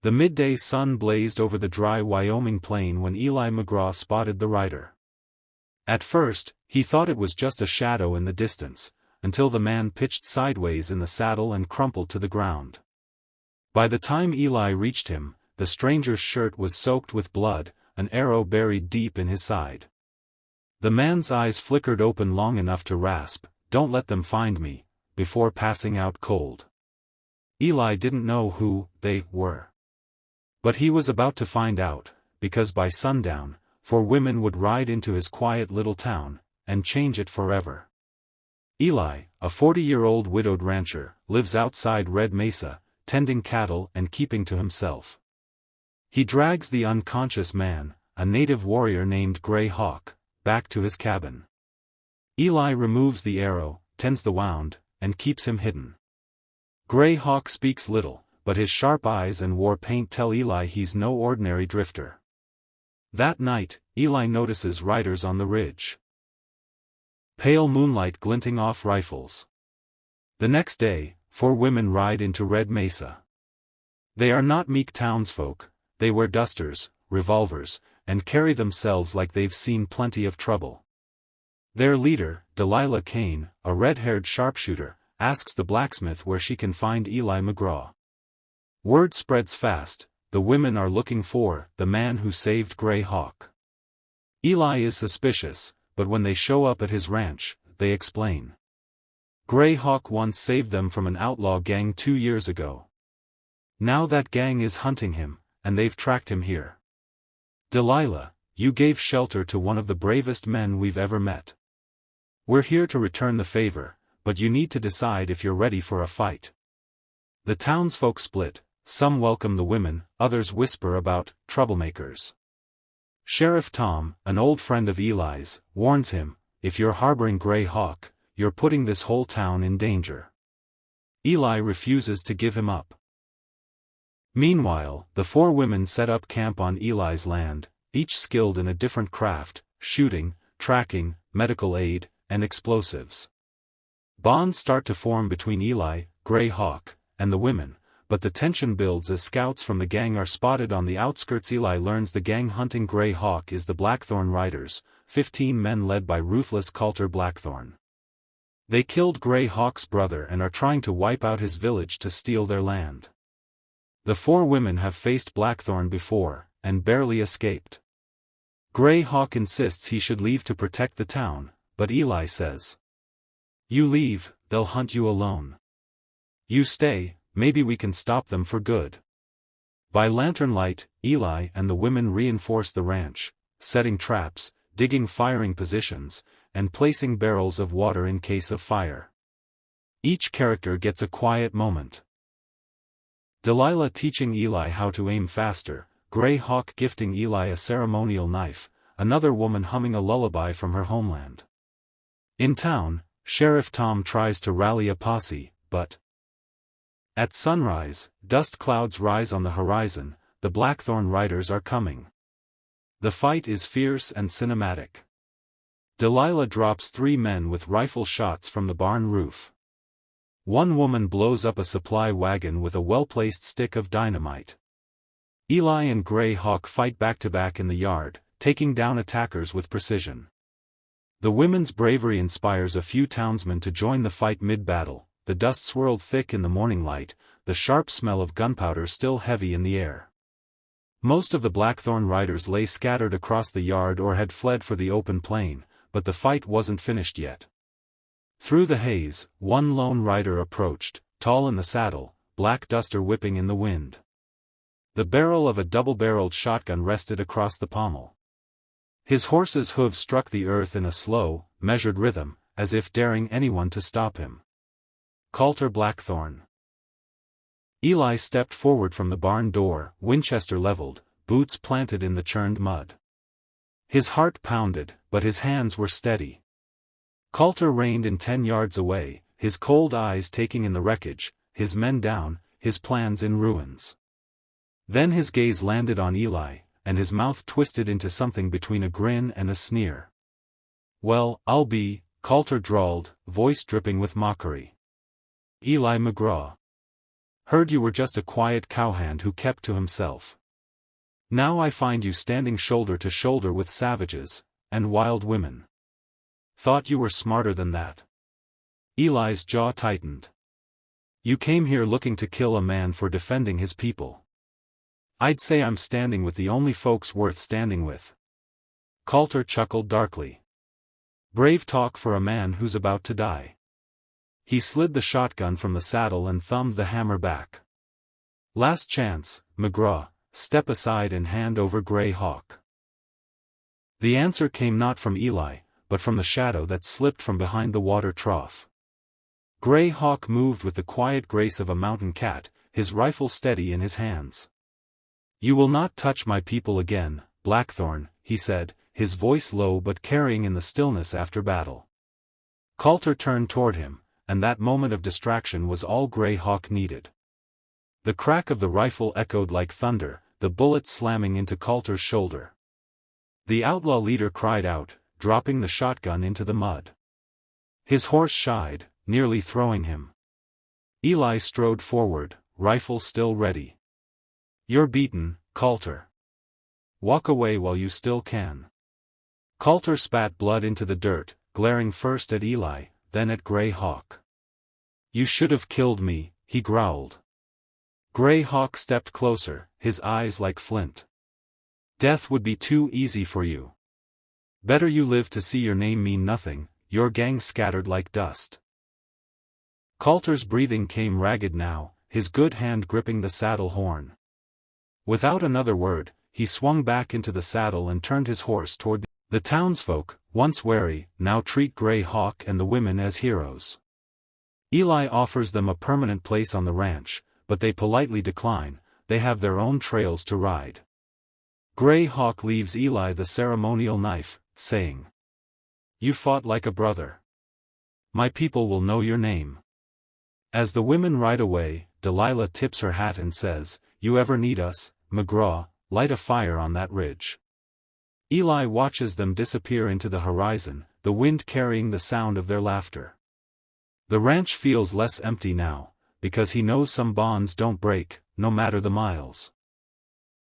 The midday sun blazed over the dry Wyoming plain when Eli McGraw spotted the rider. At first, he thought it was just a shadow in the distance, until the man pitched sideways in the saddle and crumpled to the ground. By the time Eli reached him, the stranger's shirt was soaked with blood, an arrow buried deep in his side. The man's eyes flickered open long enough to rasp, "Don't let them find me," before passing out cold. Eli didn't know who they were. But he was about to find out, because by sundown, 4 women would ride into his quiet little town, and change it forever. Eli, a 40-year-old widowed rancher, lives outside Red Mesa, tending cattle and keeping to himself. He drags the unconscious man, a native warrior named Gray Hawk, back to his cabin. Eli removes the arrow, tends the wound, and keeps him hidden. Gray Hawk speaks little, but his sharp eyes and war paint tell Eli he's no ordinary drifter. That night, Eli notices riders on the ridge. Pale moonlight glinting off rifles. The next day, 4 women ride into Red Mesa. They are not meek townsfolk, they wear dusters, revolvers, and carry themselves like they've seen plenty of trouble. Their leader, Delilah Kane, a red-haired sharpshooter, asks the blacksmith where she can find Eli McGraw. Word spreads fast, the women are looking for the man who saved Gray Hawk. Eli is suspicious, but when they show up at his ranch, they explain. Gray Hawk once saved them from an outlaw gang 2 years ago. Now that gang is hunting him, and they've tracked him here. Delilah, you gave shelter to one of the bravest men we've ever met. We're here to return the favor, but you need to decide if you're ready for a fight. The townsfolk split, some welcome the women, others whisper about troublemakers. Sheriff Tom, an old friend of Eli's, warns him, if you're harboring Gray Hawk, you're putting this whole town in danger. Eli refuses to give him up. Meanwhile, the 4 women set up camp on Eli's land, each skilled in a different craft: shooting, tracking, medical aid, and explosives. Bonds start to form between Eli, Gray Hawk, and the women, but the tension builds as scouts from the gang are spotted on the outskirts. Eli learns the gang hunting Gray Hawk is the Blackthorn Riders, 15 men led by ruthless Coulter Blackthorn. They killed Gray Hawk's brother and are trying to wipe out his village to steal their land. The 4 women have faced Blackthorn before, and barely escaped. Gray Hawk insists he should leave to protect the town, but Eli says, "You leave, they'll hunt you alone. You stay, maybe we can stop them for good." By lantern light, Eli and the women reinforce the ranch, setting traps, digging firing positions, and placing barrels of water in case of fire. Each character gets a quiet moment. Delilah teaching Eli how to aim faster, Gray Hawk gifting Eli a ceremonial knife, another woman humming a lullaby from her homeland. In town, Sheriff Tom tries to rally a posse, but at sunrise, dust clouds rise on the horizon, the Blackthorn Riders are coming. The fight is fierce and cinematic. Delilah drops 3 men with rifle shots from the barn roof. One woman blows up a supply wagon with a well-placed stick of dynamite. Eli and Gray Hawk fight back-to-back in the yard, taking down attackers with precision. The women's bravery inspires a few townsmen to join the fight mid-battle. The dust swirled thick in the morning light, the sharp smell of gunpowder still heavy in the air. Most of the Blackthorn Riders lay scattered across the yard or had fled for the open plain, but the fight wasn't finished yet. Through the haze, one lone rider approached, tall in the saddle, black duster whipping in the wind. The barrel of a double-barreled shotgun rested across the pommel. His horse's hooves struck the earth in a slow, measured rhythm, as if daring anyone to stop him. Coulter Blackthorn. Eli stepped forward from the barn door, Winchester leveled, boots planted in the churned mud. His heart pounded, but his hands were steady. Coulter reined in 10 yards away, his cold eyes taking in the wreckage, his men down, his plans in ruins. Then his gaze landed on Eli, and his mouth twisted into something between a grin and a sneer. "Well, I'll be," Coulter drawled, voice dripping with mockery. "Eli McGraw. Heard you were just a quiet cowhand who kept to himself. Now I find you standing shoulder to shoulder with savages, and wild women. Thought you were smarter than that. Eli's jaw tightened. You came here looking to kill a man for defending his people. I'd say I'm standing with the only folks worth standing with. Coulter chuckled darkly. Brave talk for a man who's about to die. He slid the shotgun from the saddle and thumbed the hammer back. Last chance, McGraw, step aside and hand over Grey Hawk. The answer came not from Eli, but from the shadow that slipped from behind the water trough. Grey Hawk moved with the quiet grace of a mountain cat, his rifle steady in his hands. You will not touch my people again, Blackthorn, he said, his voice low but carrying in the stillness after battle. Coulter turned toward him, and that moment of distraction was all Grey Hawk needed. The crack of the rifle echoed like thunder, the bullet slamming into Coulter's shoulder. The outlaw leader cried out, dropping the shotgun into the mud. His horse shied, nearly throwing him. Eli strode forward, rifle still ready. You're beaten, Coulter. Walk away while you still can. Coulter spat blood into the dirt, glaring first at Eli, then at Grey Hawk. You should have killed me, he growled. Grey Hawk stepped closer, his eyes like flint. Death would be too easy for you. Better you live to see your name mean nothing, your gang scattered like dust. Coulter's breathing came ragged now, his good hand gripping the saddle horn. Without another word, he swung back into the saddle and turned his horse toward the townsfolk, once wary, now treat Grey Hawk and the women as heroes. Eli offers them a permanent place on the ranch, but they politely decline, they have their own trails to ride. Grey Hawk leaves Eli the ceremonial knife, saying, You fought like a brother. My people will know your name. As the women ride away, Delilah tips her hat and says, You ever need us, McGraw, light a fire on that ridge. Eli watches them disappear into the horizon, the wind carrying the sound of their laughter. The ranch feels less empty now, because he knows some bonds don't break, no matter the miles.